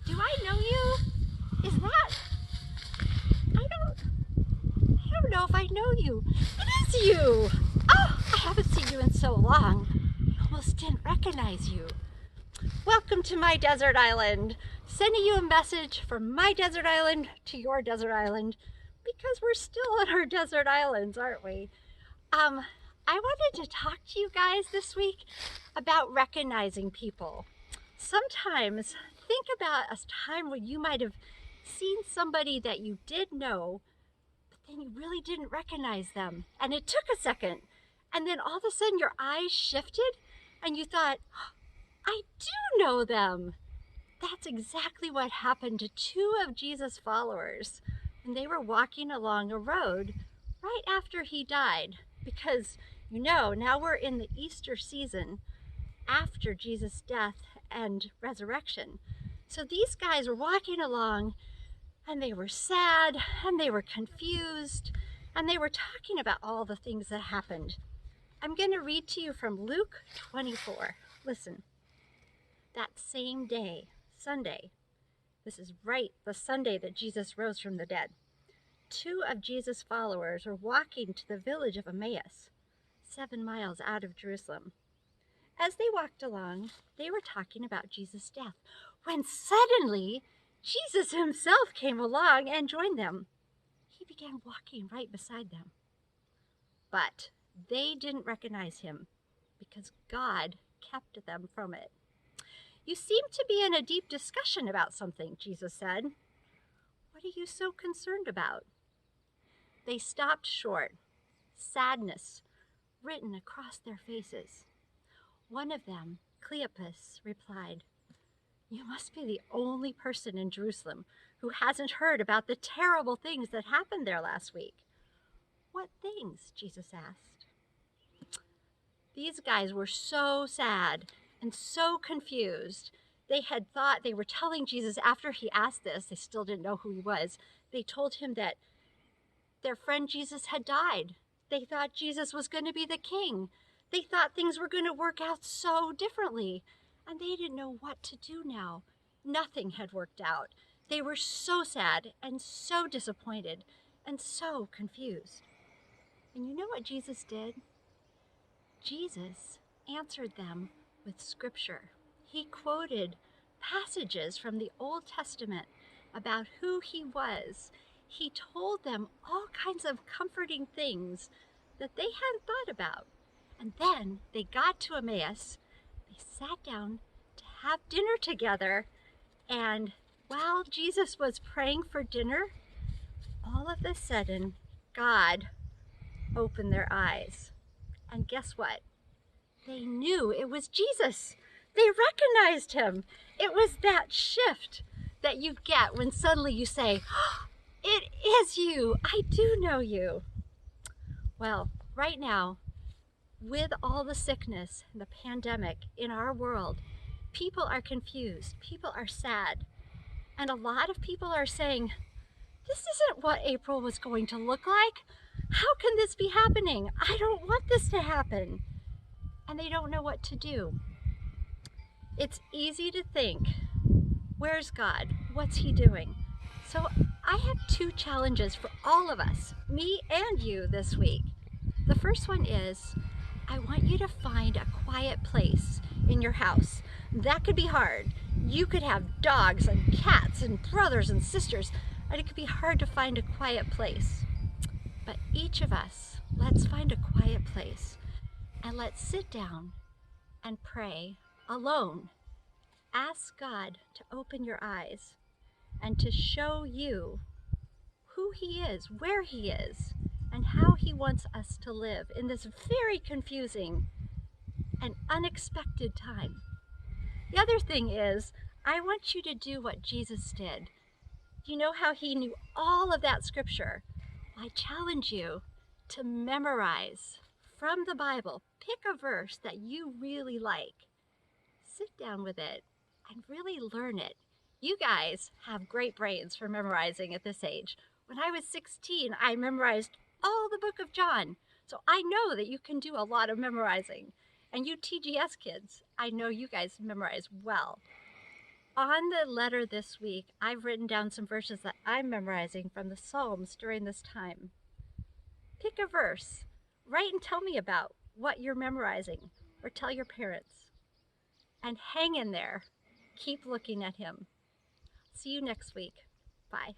Do I know you? Is that? I don't know if I know you. It is you! Oh, I haven't seen you in so long. I almost didn't recognize you. Welcome to my desert island. Sending you a message from my desert island to your desert island because we're still on our desert islands, aren't we? I wanted to talk to you guys this week about recognizing people. Sometimes think about a time when you might have seen somebody that you did know, but then you really didn't recognize them. And it took a second. And then all of a sudden your eyes shifted and you thought, I do know them. That's exactly what happened to two of Jesus' followers when they were walking along a road right after he died. Because, now we're in the Easter season after Jesus' death and resurrection. So these guys were walking along and they were sad and they were confused and they were talking about all the things that happened. I'm going to read to you from Luke 24. Listen. That same day, Sunday, this is right the Sunday that Jesus rose from the dead, two of Jesus' followers were walking to the village of Emmaus, 7 miles out of Jerusalem. As they walked along, they were talking about Jesus' death, when suddenly Jesus himself came along and joined them. He began walking right beside them. But they didn't recognize him because God kept them from it. You seem to be in a deep discussion about something, Jesus said. What are you so concerned about? They stopped short, sadness written across their faces. One of them, Cleopas, replied, You must be the only person in Jerusalem who hasn't heard about the terrible things that happened there last week. What things? Jesus asked. These guys were so sad and so confused. They had thought they were telling Jesus after he asked this, they still didn't know who he was. They told him that their friend Jesus had died. They thought Jesus was going to be the king. They thought things were going to work out so differently. And they didn't know what to do now. Nothing had worked out. They were so sad and so disappointed and so confused. And you know what Jesus did? Jesus answered them with scripture. He quoted passages from the Old Testament about who he was. He told them all kinds of comforting things that they hadn't thought about. And then they got to Emmaus. They sat down to have dinner together. And while Jesus was praying for dinner, all of a sudden, God opened their eyes. And guess what? They knew it was Jesus. They recognized him. It was that shift that you get when suddenly you say, oh, it is you. I do know you. Well, right now, with all the sickness and the pandemic in our world, people are confused. People are sad. And a lot of people are saying, this isn't what April was going to look like. How can this be happening? I don't want this to happen. And they don't know what to do. It's easy to think, where's God? What's he doing? So I have 2 challenges for all of us, me and you, this week. The first one is, I want you to find a quiet place in your house. That could be hard. You could have dogs and cats and brothers and sisters, and it could be hard to find a quiet place. But each of us, let's find a quiet place and let's sit down and pray alone. Ask God to open your eyes and to show you who he is, where he is, and how he wants us to live in this very confusing and unexpected time. The other thing is, I want you to do what Jesus did. You know how he knew all of that scripture? I challenge you to memorize from the Bible. Pick a verse that you really like. Sit down with it and really learn it. You guys have great brains for memorizing at this age. When I was 16, I memorized all the book of John. So I know that you can do a lot of memorizing. And you TGS kids, I know you guys memorize well. On the letter this week, I've written down some verses that I'm memorizing from the Psalms during this time. Pick a verse, write and tell me about what you're memorizing, or tell your parents. And hang in there. Keep looking at him. See you next week. Bye.